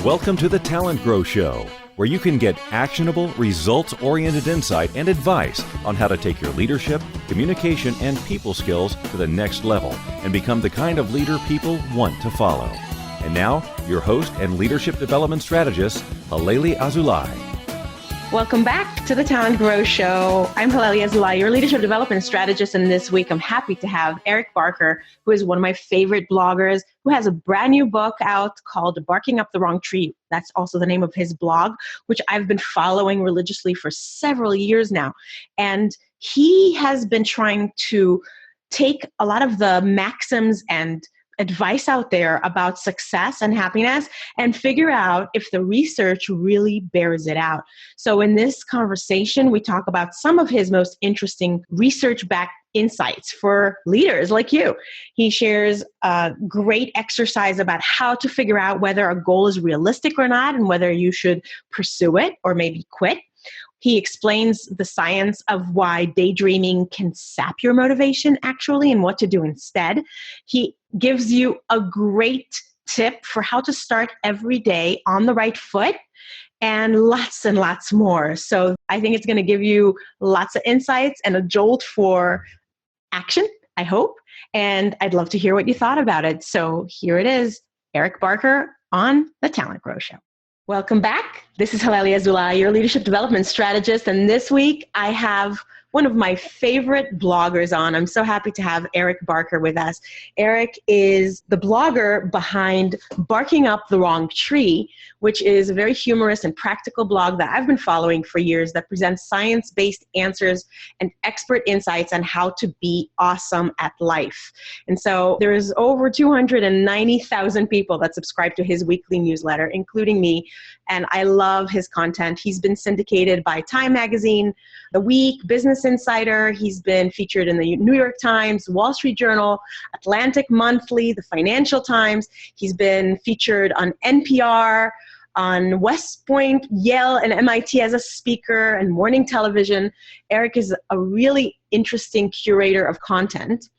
Welcome to the TalentGrow Show, where you can get actionable, results-oriented insight and advice on how to take your leadership, communication, and people skills to the next level and become the kind of leader people want to follow. And now, your host and leadership development strategist, Halelly Azulay. Welcome back to the TalentGrow Show. I'm Halelly Azulay, your leadership development strategist, and this week I'm happy to have Eric Barker, who is one of my favorite bloggers, who has a brand new book out called Barking Up the Wrong Tree. That's also the name of his blog, which I've been following religiously for several years now. And he has been trying to take a lot of the maxims and advice out there about success and happiness and figure out if the research really bears it out. So in this conversation, we talk about some of his most interesting research-backed insights for leaders like you. He shares a great exercise about how to figure out whether a goal is realistic or not and whether you should pursue it or maybe quit. He explains the science of why daydreaming can sap your motivation actually and what to do instead. He gives you a great tip for how to start every day on the right foot and lots more. So I think it's going to give you lots of insights and a jolt for action, I hope. And I'd love to hear what you thought about it. So here it is, Eric Barker on the TalentGrow Show. Welcome back. This is Halelly Azulay, your leadership development strategist. And this week I have one of my favorite bloggers on. I'm so happy to have Eric Barker with us. Eric is the blogger behind Barking Up the Wrong Tree, which is a very humorous and practical blog that I've been following for years that presents science-based answers and expert insights on how to be awesome at life. And so there's over 290,000 people that subscribe to his weekly newsletter, including me. And I love his content. He's been syndicated by Time Magazine, The Week, Business Insider. He's been featured in the New York Times, Wall Street Journal, Atlantic Monthly, the Financial Times. He's been featured on NPR, on West Point, Yale, and MIT as a speaker, and morning television. Eric is a really interesting curator of content.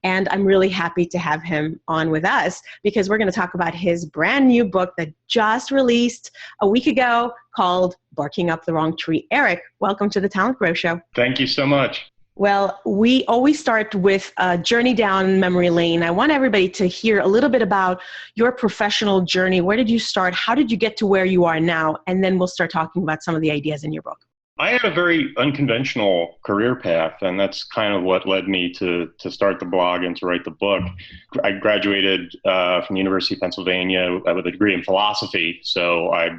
And I'm really happy to have him on with us because we're going to talk about his brand new book that just released a week ago called Barking Up the Wrong Tree. Eric, welcome to the TalentGrow Show. Thank you so much. Well, we always start with a journey down memory lane. I want everybody to hear a little bit about your professional journey. Where did you start? How did you get to where you are now? And then we'll start talking about some of the ideas in your book. I had a very unconventional career path, and that's kind of what led me to start the blog and to write the book. I graduated from the University of Pennsylvania with a degree in philosophy, so I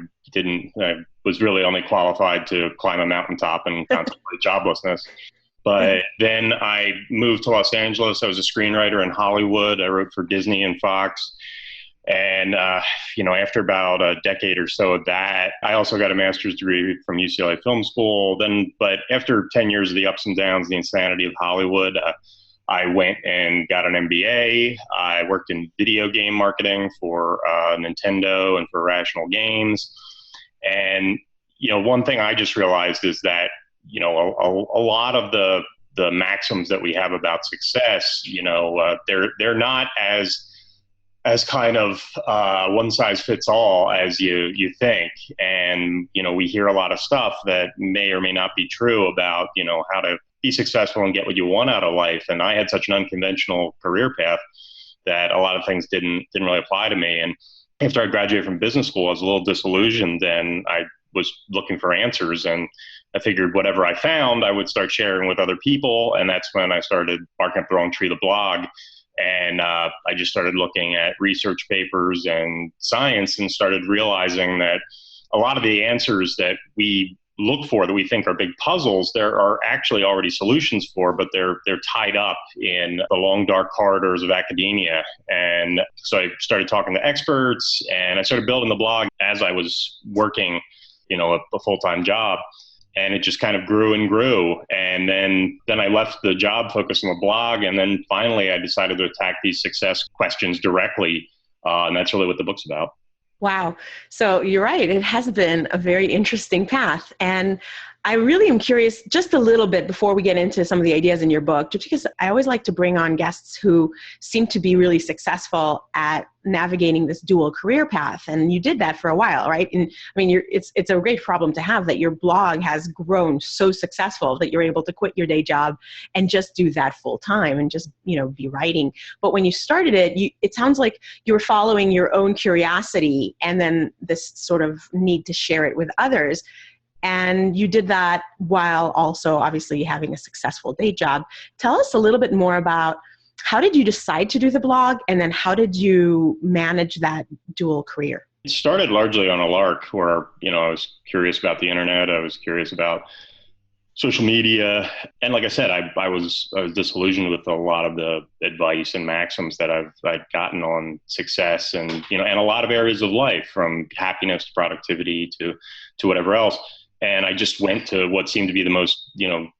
was really only qualified to climb a mountaintop and contemplate joblessness. But then I moved to Los Angeles. I was a screenwriter in Hollywood. I wrote for Disney and Fox. And, after about a decade or so of that, I also got a master's degree from UCLA Film School. But after 10 years of the ups and downs, the insanity of Hollywood, I went and got an MBA. I worked in video game marketing for Nintendo and for Rational Games. And, one thing I just realized is that, a lot of the maxims that we have about success, they're not as kind of one size fits all as you think. And, we hear a lot of stuff that may or may not be true about, how to be successful and get what you want out of life. And I had such an unconventional career path that a lot of things didn't really apply to me. And after I graduated from business school, I was a little disillusioned and I was looking for answers. And I figured whatever I found, I would start sharing with other people. And that's when I started Barking Up the Wrong Tree, the blog. And I just started looking at research papers and science and started realizing that a lot of the answers that we look for that we think are big puzzles, there are actually already solutions for, but they're tied up in the long, dark corridors of academia. And so I started talking to experts and I started building the blog as I was working, a full-time job. And it just kind of grew and grew. And then I left the job, focused on the blog. And then finally, I decided to attack these success questions directly. And that's really what the book's about. Wow. So you're right. It has been a very interesting path. And I really am curious just a little bit before we get into some of the ideas in your book, just because I always like to bring on guests who seem to be really successful at navigating this dual career path. And you did that for a while, right? And I mean, it's a great problem to have that your blog has grown so successful that you're able to quit your day job and just do that full time and just, be writing. But when you started it, it sounds like you were following your own curiosity and then this sort of need to share it with others. And you did that while also obviously having a successful day job. Tell us a little bit more about how did you decide to do the blog, and then how did you manage that dual career? It started largely on a lark where, I was curious about the internet. I was curious about social media. And like I said, I was disillusioned with a lot of the advice and maxims that I'd gotten on success and, and a lot of areas of life, from happiness to productivity to whatever else. And I just went to what seemed to be the most,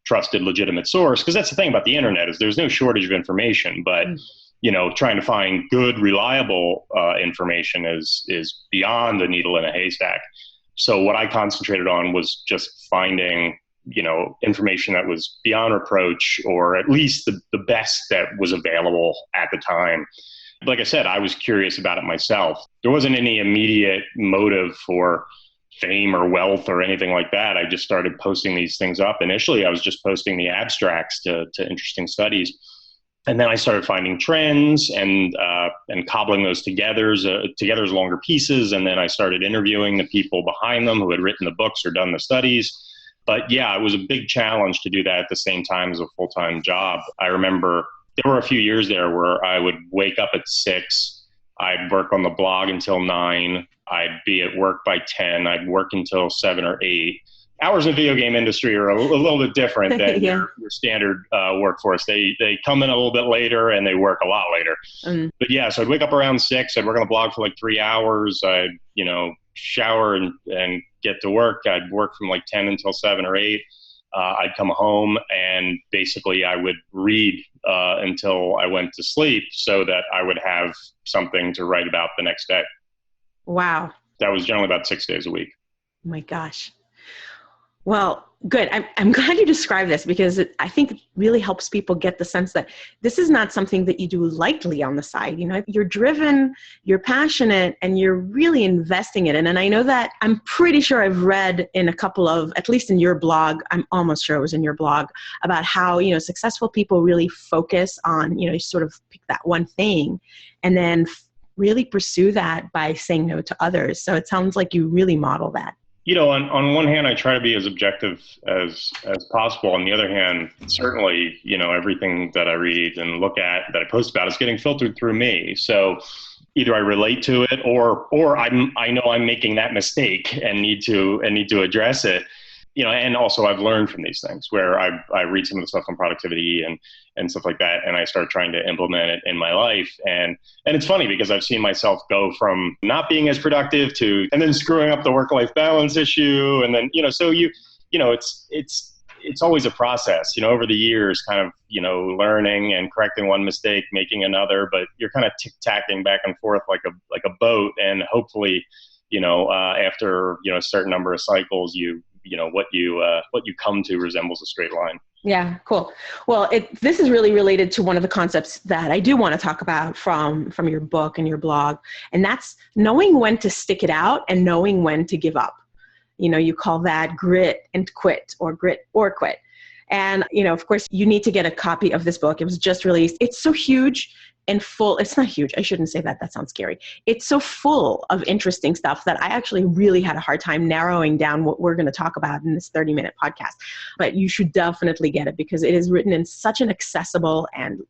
trusted, legitimate source. Because that's the thing about the internet, is there's no shortage of information, but, trying to find good, reliable information is beyond the needle in a haystack. So what I concentrated on was just finding, information that was beyond reproach, or at least the best that was available at the time. Like I said, I was curious about it myself. There wasn't any immediate motive for fame or wealth or anything like that. I just started posting these things up. Initially, I was just posting the abstracts to interesting studies. And then I started finding trends and cobbling those together as longer pieces. And then I started interviewing the people behind them who had written the books or done the studies. But yeah, it was a big challenge to do that at the same time as a full-time job. I remember there were a few years there where I would wake up at 6, I'd work on the blog until 9, I'd be at work by 10, I'd work until 7 or 8. Hours in the video game industry are a little bit different than your standard workforce. They come in a little bit later and they work a lot later. But yeah, so I'd wake up around 6, I'd work on the blog for like 3 hours, I'd, shower and get to work. I'd work from like 10 until 7 or 8. I'd come home and basically I would read until I went to sleep so that I would have something to write about the next day. Wow. That was generally about 6 days a week. Oh my gosh. Well, good. I'm glad you described this, because I think it really helps people get the sense that this is not something that you do lightly on the side. You're driven, you're passionate, and you're really investing in it. And I know that I'm pretty sure I've read in a couple of, at least in your blog, I'm almost sure it was in your blog, about how, successful people really focus on, sort of pick that one thing and then really pursue that by saying no to others. So it sounds like you really model that. On one hand, I try to be as objective as possible. On the other hand, certainly, everything that I read and look at that I post about is getting filtered through me. So either I relate to it or I know I'm making that mistake and need to address it. And also I've learned from these things where I read some of the stuff on productivity and stuff like that, and I start trying to implement it in my life. And it's funny because I've seen myself go from not being as productive to, and then screwing up the work-life balance issue. And then, so it's always a process, over the years, kind of, learning and correcting one mistake, making another, but you're kind of tick-tacking back and forth like a boat. And hopefully, after, a certain number of cycles, what you come to resembles a straight line. Yeah, cool. Well, this is really related to one of the concepts that I do want to talk about from your book and your blog, and that's knowing when to stick it out and knowing when to give up. You call that grit and quit, or grit or quit. And, of course, you need to get a copy of this book. It was just released. It's so huge and full. It's not huge. I shouldn't say that. That sounds scary. It's so full of interesting stuff that I actually really had a hard time narrowing down what we're going to talk about in this 30-minute podcast. But you should definitely get it, because it is written in such an accessible and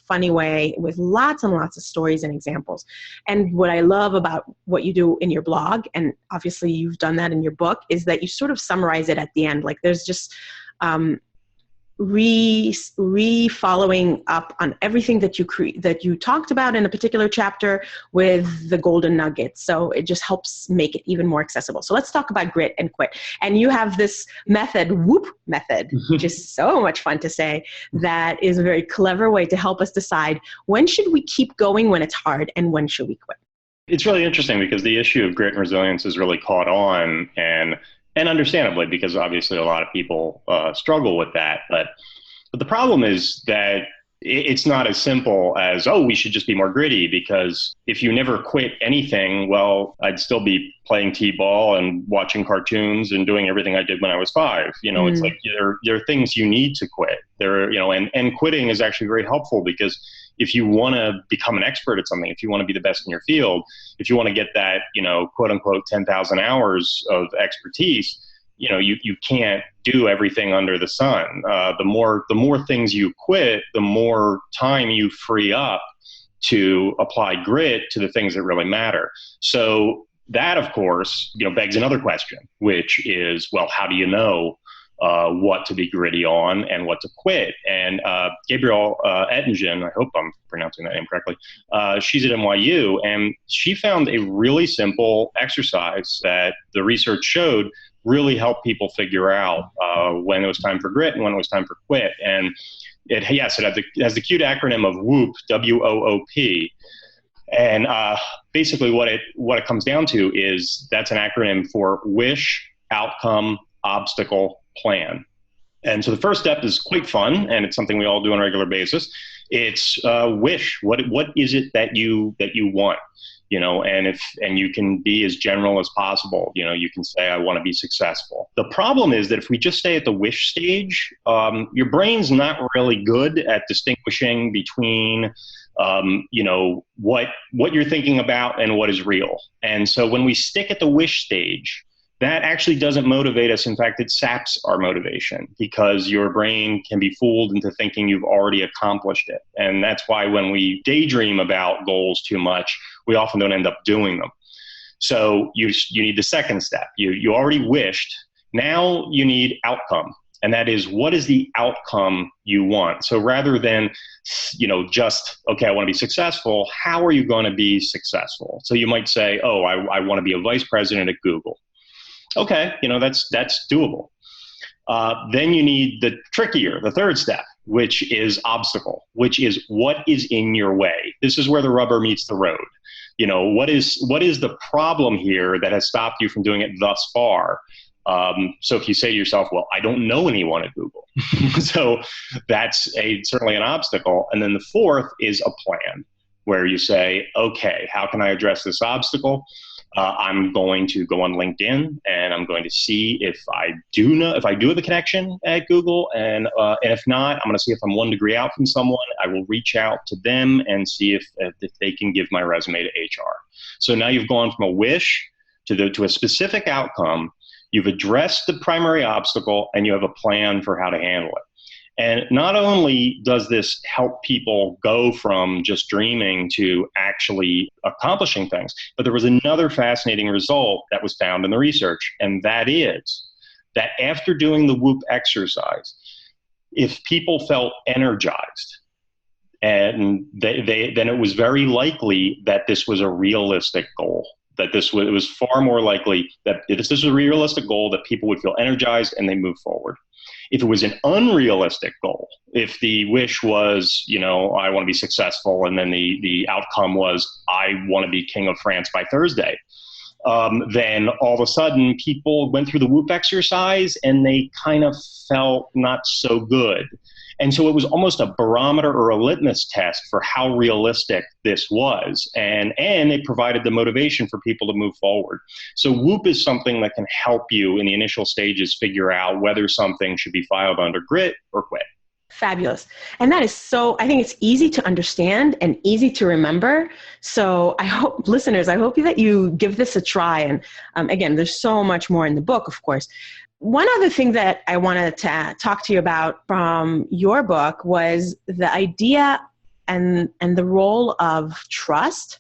funny way with lots and lots of stories and examples. And what I love about what you do in your blog, and obviously you've done that in your book, is that you sort of summarize it at the end. Like there's just following up on everything that you talked about in a particular chapter with the golden nuggets. So it just helps make it even more accessible. So let's talk about grit and quit. And you have this method, WHOOP method, which is so much fun to say, that is a very clever way to help us decide when should we keep going when it's hard and when should we quit. It's really interesting because the issue of grit and resilience has really caught on, and And understandably, because obviously a lot of people struggle with that. But the problem is that it's not as simple as, oh, we should just be more gritty, because if you never quit anything, well, I'd still be playing t-ball and watching cartoons and doing everything I did when I was 5. It's like there are things you need to quit. And quitting is actually very helpful, because if you want to become an expert at something, if you want to be the best in your field, if you want to get that, quote unquote, 10,000 hours of expertise, you can't do everything under the sun. The more things you quit, the more time you free up to apply grit to the things that really matter. So that, of course, begs another question, which is, well, how do you know what to be gritty on and what to quit? And Gabrielle Ettingen, I hope I'm pronouncing that name correctly, she's at NYU, and she found a really simple exercise that the research showed really helped people figure out when it was time for grit and when it was time for quit. And it has the cute acronym of WOOP, W-O-O-P. And basically what it comes down to is that's an acronym for wish, outcome, obstacle, plan. And so the first step is quite fun, and it's something we all do on a regular basis. It's wish. What is it that you want? And you can be as general as possible. You can say, I want to be successful. The problem is that if we just stay at the wish stage, your brain's not really good at distinguishing between, what you're thinking about and what is real. And so when we stick at the wish stage, that actually doesn't motivate us. In fact, it saps our motivation, because your brain can be fooled into thinking you've already accomplished it. And that's why when we daydream about goals too much, we often don't end up doing them. So you need the second step. You already wished. Now you need outcome. And that is, what is the outcome you want? So rather than, just, okay, I want to be successful, how are you going to be successful? So you might say, oh, I want to be a vice president at Google. Okay, that's doable. Then you need the third step, which is obstacle, which is what is in your way. This is where the rubber meets the road. What is the problem here that has stopped you from doing it thus far? So if you say to yourself, well, I don't know anyone at Google. So that's certainly an obstacle. And then the fourth is a plan, where you say, okay, how can I address this obstacle? I'm going to go on LinkedIn, and I'm going to see if I do have a connection at Google, and if not, I'm going to see if I'm 1 degree out from someone. I will reach out to them and see if they can give my resume to HR. So now you've gone from a wish to a specific outcome. You've addressed the primary obstacle, and you have a plan for how to handle it. And not only does this help people go from just dreaming to actually accomplishing things, but there was another fascinating result that was found in the research, and that is that after doing the WHOOP exercise, if people felt energized, and then it was very likely that this was a realistic goal. That it was far more likely that if this was a realistic goal, that people would feel energized and they move forward. If it was an unrealistic goal, if the wish was, I want to be successful, and then the outcome was, I want to be king of France by Thursday, then all of a sudden people went through the WHOOP exercise and they kind of felt not so good. And so it was almost a barometer or a litmus test for how realistic this was. And it provided the motivation for people to move forward. So WHOOP is something that can help you in the initial stages figure out whether something should be filed under grit or quit. Fabulous. And that is I think it's easy to understand and easy to remember. So I hope that you give this a try. And again, there's so much more in the book, of course. One other thing that I wanted to talk to you about from your book was the idea and the role of trust.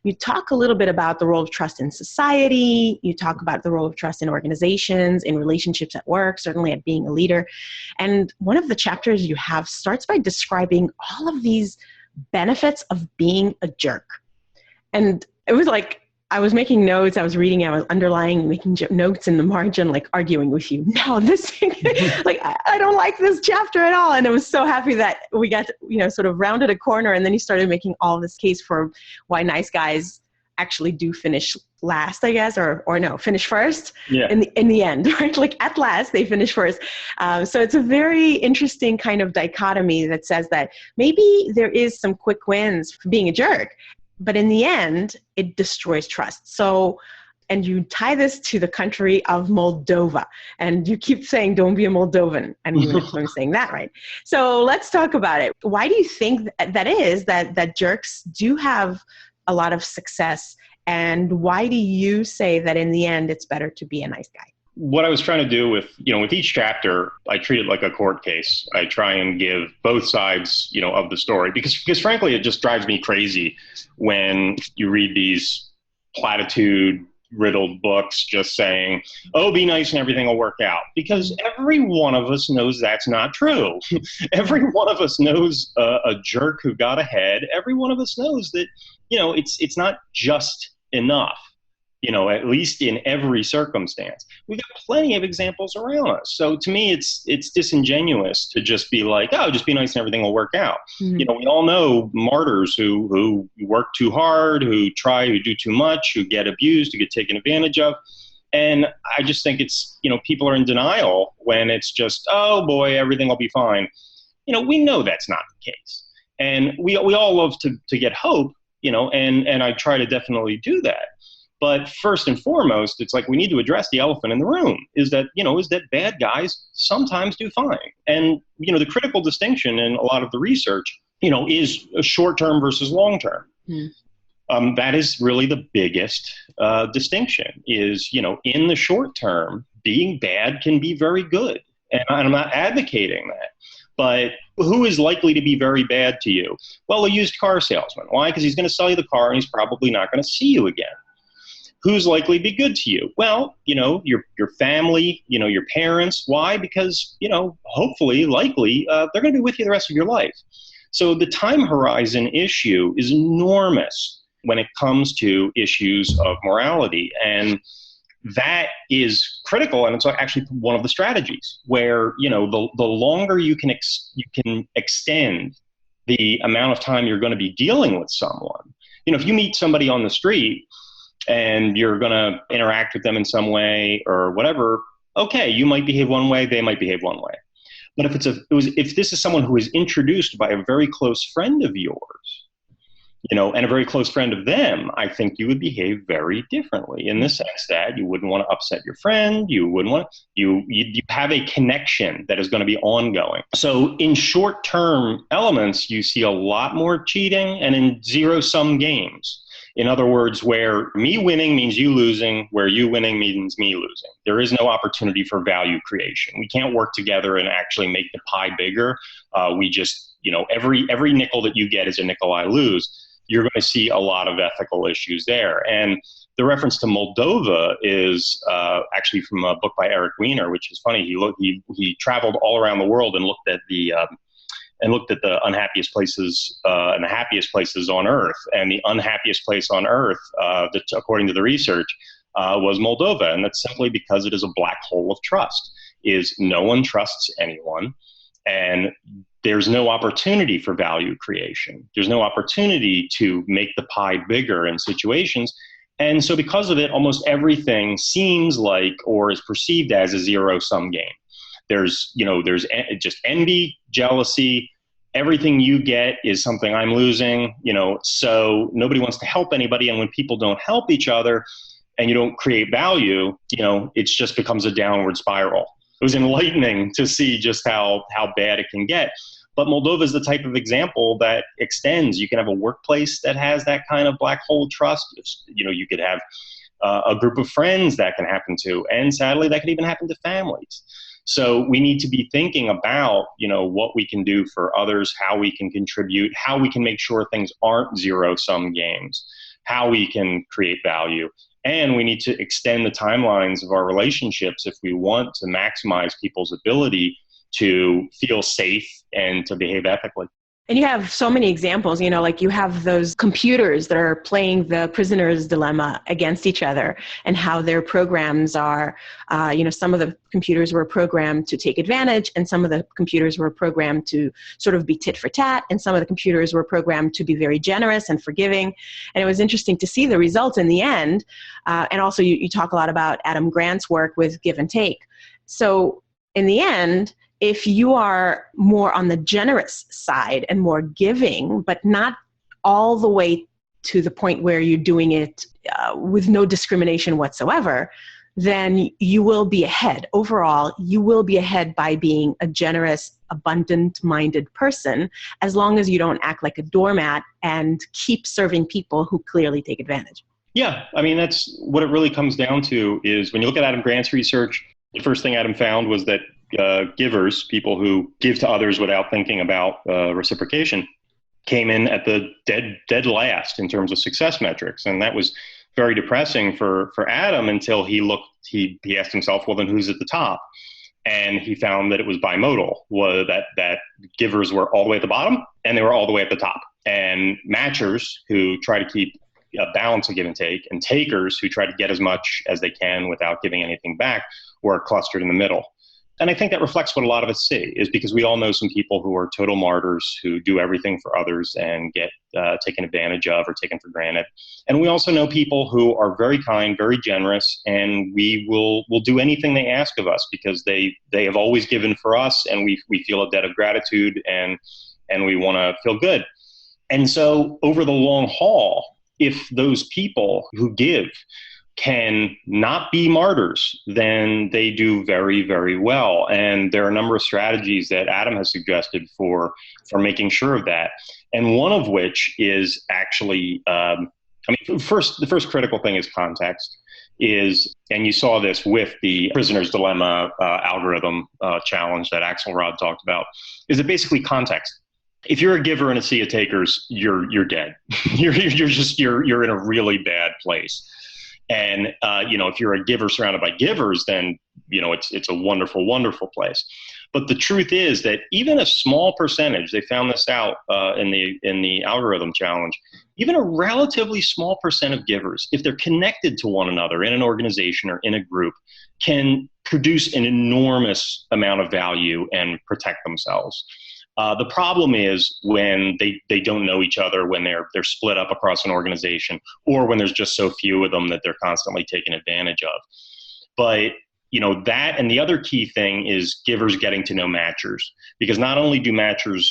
You talk a little bit about the role of trust in society. You talk about the role of trust in organizations, in relationships at work, certainly at being a leader. And one of the chapters you have starts by describing all of these benefits of being a jerk. And it was like, I was making notes, I was reading, I was underlining, making notes in the margin, like arguing with you. No, this thing, like, I don't like this chapter at all. And I was so happy that we got, sort of rounded a corner, and then you started making all this case for why nice guys actually do finish last, I guess, or no, finish first Yeah. in the end, right? Like at last they finish first. So it's a very interesting kind of dichotomy that says that maybe there is some quick wins for being a jerk, but in the end, it destroys trust. So, and you tie this to the country of Moldova, and you keep saying, don't be a Moldovan. And even if I'm saying that right. So let's talk about it. Why do you think that is that jerks do have a lot of success? And why do you say that in the end, it's better to be a nice guy? What I was trying to do with each chapter, I treat it like a court case. I try and give both sides, of the story, because frankly, it just drives me crazy when you read these platitude riddled books just saying, oh, be nice and everything will work out. Because every one of us knows that's not true. Every one of us knows a jerk who got ahead. Every one of us knows that, it's not just enough, at least in every circumstance. We've got plenty of examples around us. So to me, it's disingenuous to just be like, oh, just be nice and everything will work out. Mm-hmm. We all know martyrs who work too hard, who do too much, who get abused, who get taken advantage of. And I just think it's, people are in denial when it's just, oh boy, everything will be fine. We know that's not the case. And we all love to get hope, and I try to definitely do that. But first and foremost, it's like we need to address the elephant in the room, is that bad guys sometimes do fine. And, the critical distinction in a lot of the research, is short-term versus long-term. That is really the biggest distinction is, in the short term, being bad can be very good. And I'm not advocating that. But who is likely to be very bad to you? Well, a used car salesman. Why? Because he's going to sell you the car and he's probably not going to see you again. Who's likely to be good to you? Well, your family, your parents. Why? Because, hopefully, likely, they're going to be with you the rest of your life. So the time horizon issue is enormous when it comes to issues of morality. And that is critical. And it's actually one of the strategies where, the longer you can extend the amount of time you're going to be dealing with someone. If you meet somebody on the street, and you're going to interact with them in some way or whatever, okay, you might behave one way, they might behave one way. But if this is someone who is introduced by a very close friend of yours, and a very close friend of them, I think you would behave very differently in the sense that you wouldn't want to upset your friend, you have a connection that is going to be ongoing. So in short-term elements, you see a lot more cheating, and in zero-sum games. In other words, where me winning means you losing, where you winning means me losing. There is no opportunity for value creation. We can't work together and actually make the pie bigger. We just, every nickel that you get is a nickel I lose. You're going to see a lot of ethical issues there. And the reference to Moldova is actually from a book by Eric Weiner, which is funny. He traveled all around the world and looked at the unhappiest places and the happiest places on Earth. And the unhappiest place on Earth, according to the research, was Moldova. And that's simply because it is a black hole of trust. Is no one trusts anyone, and there's no opportunity for value creation. There's no opportunity to make the pie bigger in situations. And so because of it, almost everything seems like or is perceived as a zero-sum game. There's just envy, jealousy. Everything you get is something I'm losing, so nobody wants to help anybody. And when people don't help each other and you don't create value, it just becomes a downward spiral. It was enlightening to see just how bad it can get. But Moldova is the type of example that extends. You can have a workplace that has that kind of black hole trust. You could have a group of friends that can happen to, and sadly, that can even happen to families. So we need to be thinking about, what we can do for others, how we can contribute, how we can make sure things aren't zero-sum games, how we can create value. And we need to extend the timelines of our relationships if we want to maximize people's ability to feel safe and to behave ethically. And you have so many examples, like you have those computers that are playing the prisoner's dilemma against each other, and how their programs are, some of the computers were programmed to take advantage, and some of the computers were programmed to sort of be tit for tat, and some of the computers were programmed to be very generous and forgiving. And it was interesting to see the results in the end. And also you talk a lot about Adam Grant's work with give and take. So in the end, if you are more on the generous side and more giving, but not all the way to the point where you're doing it with no discrimination whatsoever, then you will be ahead. Overall, you will be ahead by being a generous, abundant-minded person, as long as you don't act like a doormat and keep serving people who clearly take advantage. Yeah, I mean, that's what it really comes down to is when you look at Adam Grant's research, the first thing Adam found was that givers, people who give to others without thinking about reciprocation, came in at the dead last in terms of success metrics. And that was very depressing for Adam until he asked himself, well, then who's at the top? And he found that it was bimodal, that givers were all the way at the bottom and they were all the way at the top. And matchers who try to keep a balance of give and take, and takers who try to get as much as they can without giving anything back, were clustered in the middle. And I think that reflects what a lot of us see, is because we all know some people who are total martyrs, who do everything for others and get taken advantage of or taken for granted. And we also know people who are very kind, very generous, and we will do anything they ask of us because they have always given for us, and we feel a debt of gratitude, and we want to feel good. And so over the long haul, if those people who give can not be martyrs, then they do very, very well. And there are a number of strategies that Adam has suggested for making sure of that. And one of which is actually, the first critical thing is context. And you saw this with the prisoner's dilemma algorithm challenge that Axelrod talked about, is it basically context. If you're a giver in a sea of takers, you're dead. you're in a really bad place. And, if you're a giver surrounded by givers, then, it's a wonderful, wonderful place. But the truth is that even a small percentage, they found this out in the algorithm challenge, even a relatively small percent of givers, if they're connected to one another in an organization or in a group, can produce an enormous amount of value and protect themselves. The problem is when they don't know each other, when they're split up across an organization, or when there's just so few of them that they're constantly taken advantage of. But that, and the other key thing is givers getting to know matchers, because not only do matchers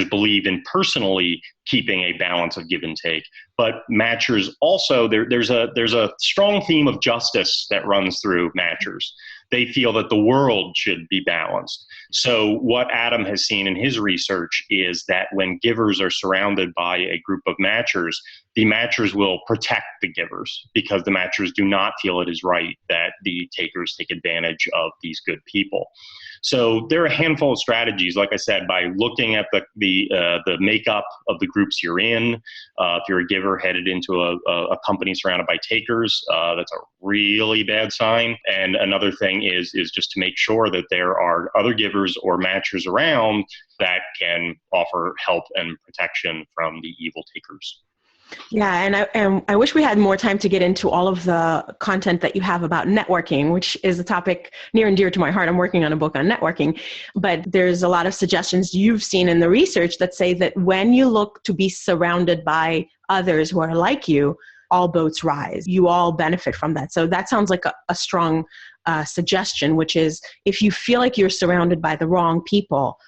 believe in personally keeping a balance of give and take, but matchers also, there's a strong theme of justice that runs through matchers. They feel that the world should be balanced. So what Adam has seen in his research is that when givers are surrounded by a group of matchers, the matchers will protect the givers, because the matchers do not feel it is right that the takers take advantage of these good people. So there are a handful of strategies, like I said, by looking at the makeup of the groups you're in. If you're a giver headed into a company surrounded by takers, that's a really bad sign. And another thing is just to make sure that there are other givers or matchers around that can offer help and protection from the evil takers. Yeah, and I wish we had more time to get into all of the content that you have about networking, which is a topic near and dear to my heart. I'm working on a book on networking, but there's a lot of suggestions you've seen in the research that say that when you look to be surrounded by others who are like you, all boats rise. You all benefit from that. So that sounds like a strong suggestion, which is if you feel like you're surrounded by the wrong people,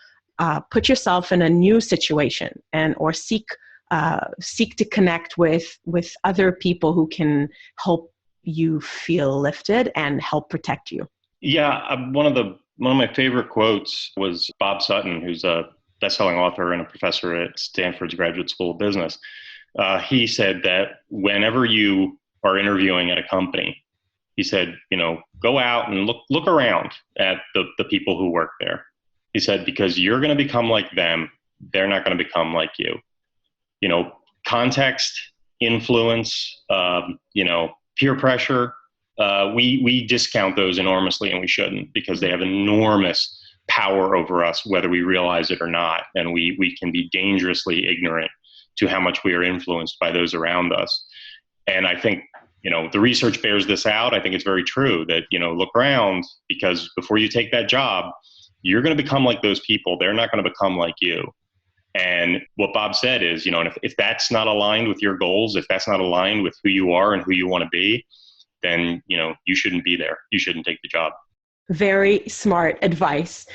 put yourself in a new situation or seek to connect with other people who can help you feel lifted and help protect you. Yeah, one of my favorite quotes was Bob Sutton, who's a best-selling author and a professor at Stanford's Graduate School of Business. He said that whenever you are interviewing at a company, he said, go out and look around at the people who work there. He said, because you're going to become like them, they're not going to become like you. Context, influence, peer pressure, we discount those enormously, and we shouldn't, because they have enormous power over us, whether we realize it or not. And we can be dangerously ignorant to how much we are influenced by those around us. And I think, the research bears this out. I think it's very true that, look around, because before you take that job, you're going to become like those people. They're not going to become like you. And what Bob said is, if that's not aligned with your goals, if that's not aligned with who you are and who you want to be, then, you shouldn't be there. You shouldn't take the job. Very smart advice.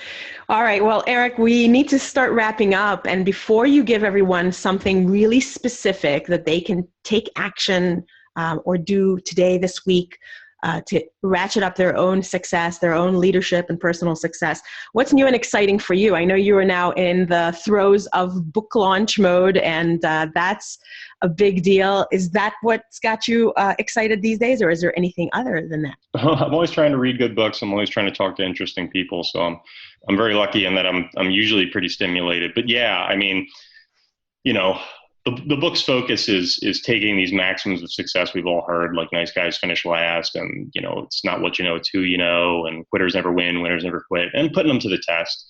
All right. Well, Eric, we need to start wrapping up. And before you give everyone something really specific that they can take action or do today, this week, to ratchet up their own success, their own leadership and personal success, what's new and exciting for you? I know you are now in the throes of book launch mode, and that's a big deal. Is that what's got you excited these days, or is there anything other than that? I'm always trying to read good books. I'm always trying to talk to interesting people. So I'm very lucky in that I'm usually pretty stimulated. But yeah, I mean, the book's focus is taking these maxims of success we've all heard, like nice guys finish last, and it's not what you know, it's who you know, and quitters never win, winners never quit, and putting them to the test.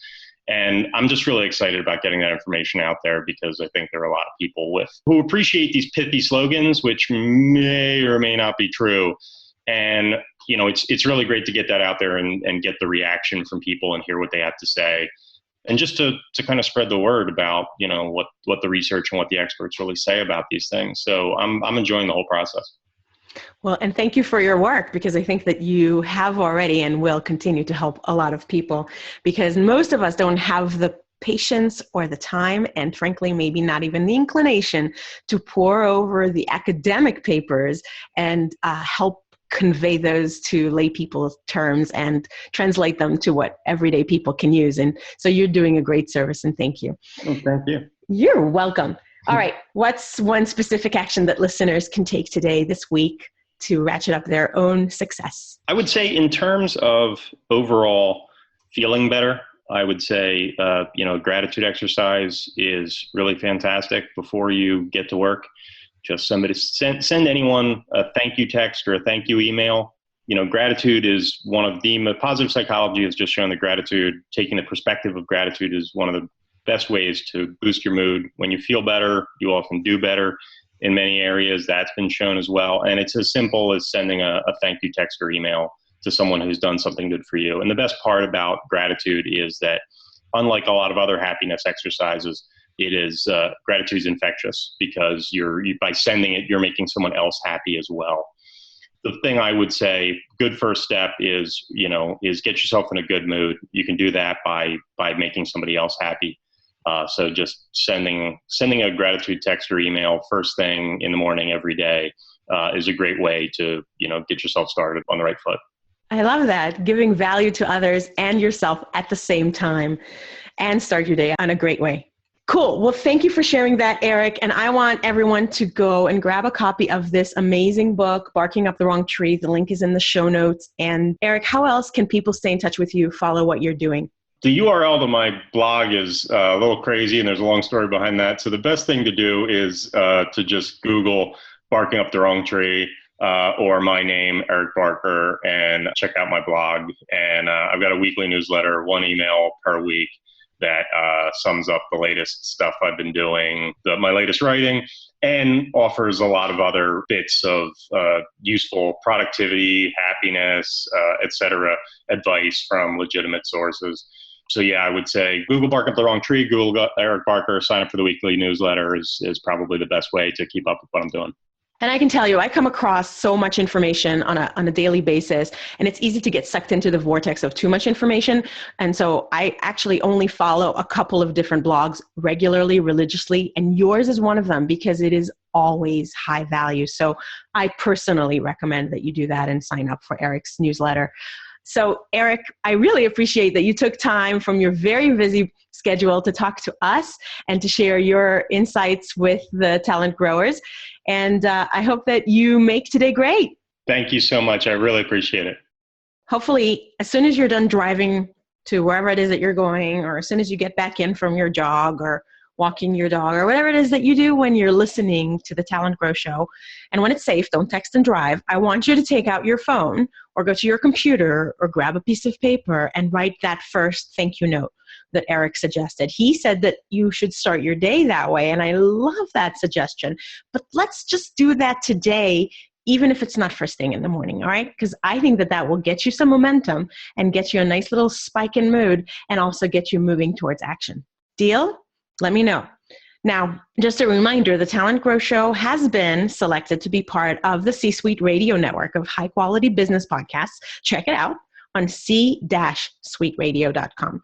And I'm just really excited about getting that information out there, because I think there are a lot of people who appreciate these pithy slogans, which may or may not be true. And it's really great to get that out there and get the reaction from people and hear what they have to say. And just to kind of spread the word about, what the research and what the experts really say about these things. So I'm enjoying the whole process. Well, and thank you for your work, because I think that you have already and will continue to help a lot of people, because most of us don't have the patience or the time, and frankly, maybe not even the inclination to pore over the academic papers and help convey those to lay people's terms and translate them to what everyday people can use. And so you're doing a great service, and thank you. Oh, thank you. You're welcome. All right. What's one specific action that listeners can take today, this week, to ratchet up their own success? I would say in terms of overall feeling better, I would say, gratitude exercise is really fantastic before you get to work. Just send anyone a thank you text or a thank you email. Gratitude is one of the positive psychology has just shown that gratitude, taking the perspective of gratitude, is one of the best ways to boost your mood. When you feel better, you often do better in many areas. That's been shown as well. And it's as simple as sending a thank you text or email to someone who's done something good for you. And the best part about gratitude is that, unlike a lot of other happiness exercises, gratitude is infectious, because by sending it, you're making someone else happy as well. The thing I would say, good first step is get yourself in a good mood. You can do that by making somebody else happy. So just sending a gratitude text or email first thing in the morning every day is a great way to get yourself started on the right foot. I love that. Giving value to others and yourself at the same time, and start your day on a great way. Cool. Well, thank you for sharing that, Eric. And I want everyone to go and grab a copy of this amazing book, Barking Up the Wrong Tree. The link is in the show notes. And Eric, how else can people stay in touch with you, follow what you're doing? The URL to my blog is a little crazy, and there's a long story behind that. So the best thing to do is to just Google Barking Up the Wrong Tree or my name, Eric Barker, and check out my blog. And I've got a weekly newsletter, one email per week, that sums up the latest stuff I've been doing, my latest writing, and offers a lot of other bits of useful productivity, happiness, etc. advice from legitimate sources. So yeah, I would say Google Bark Up the Wrong Tree, Google Eric Barker, sign up for the weekly newsletter is probably the best way to keep up with what I'm doing. And I can tell you, I come across so much information on a daily basis, and it's easy to get sucked into the vortex of too much information. And so I actually only follow a couple of different blogs regularly, religiously, and yours is one of them, because it is always high value. So I personally recommend that you do that and sign up for Eric's newsletter. So Eric, I really appreciate that you took time from your very busy schedule to talk to us and to share your insights with the talent growers. And I hope that you make today great. Thank you so much. I really appreciate it. Hopefully, as soon as you're done driving to wherever it is that you're going, or as soon as you get back in from your jog or walking your dog, or whatever it is that you do when you're listening to the Talent Grow show. And when it's safe, don't text and drive. I want you to take out your phone or go to your computer or grab a piece of paper and write that first thank you note that Eric suggested. He said that you should start your day that way, and I love that suggestion. But let's just do that today, even if it's not first thing in the morning, all right? Because I think that that will get you some momentum and get you a nice little spike in mood and also get you moving towards action. Deal? Let me know. Now, just a reminder, the Talent Grow Show has been selected to be part of the C-Suite Radio Network of high-quality business podcasts. Check it out on c-suiteradio.com.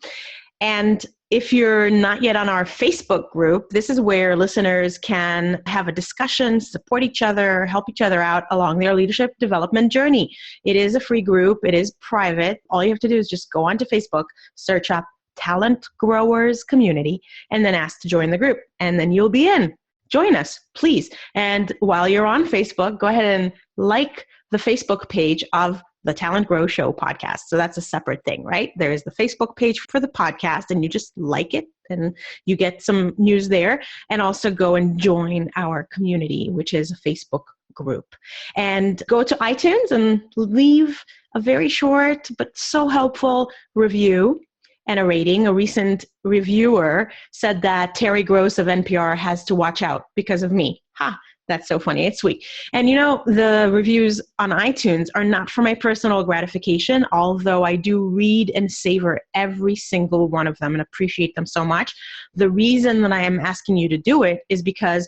And if you're not yet on our Facebook group, this is where listeners can have a discussion, support each other, help each other out along their leadership development journey. It is a free group. It is private. All you have to do is just go onto Facebook, search up Talent Growers Community, and then ask to join the group. And then you'll be in. Join us, please. And while you're on Facebook, go ahead and like the Facebook page of the Talent Grow Show podcast. So that's a separate thing, right? There is the Facebook page for the podcast, and you just like it and you get some news there. And also go and join our community, which is a Facebook group. And go to iTunes and leave a very short but so helpful review and a rating. A recent reviewer said that Terry Gross of NPR has to watch out because of me. Ha! That's so funny. It's sweet. And the reviews on iTunes are not for my personal gratification, although I do read and savor every single one of them and appreciate them so much. The reason that I am asking you to do it is because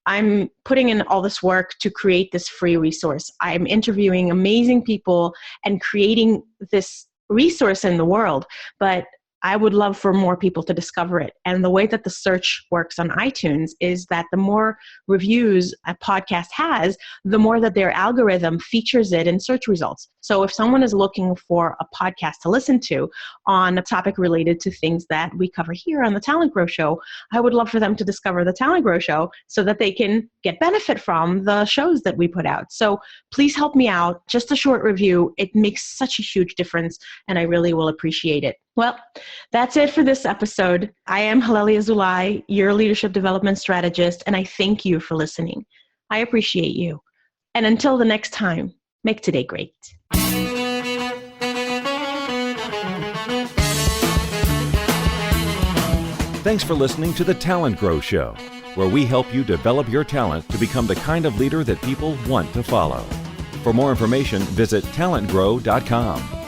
I'm putting in all this work to create this free resource. I'm interviewing amazing people and creating this resource in the world, but I would love for more people to discover it. And the way that the search works on iTunes is that the more reviews a podcast has, the more that their algorithm features it in search results. So if someone is looking for a podcast to listen to on a topic related to things that we cover here on the Talent Grow Show, I would love for them to discover the Talent Grow Show so that they can get benefit from the shows that we put out. So please help me out. Just a short review. It makes such a huge difference, and I really will appreciate it. Well, that's it for this episode. I am Halelly Azulay, your leadership development strategist, and I thank you for listening. I appreciate you. And until the next time, make today great. Thanks for listening to the Talent Grow Show, where we help you develop your talent to become the kind of leader that people want to follow. For more information, visit talentgrow.com.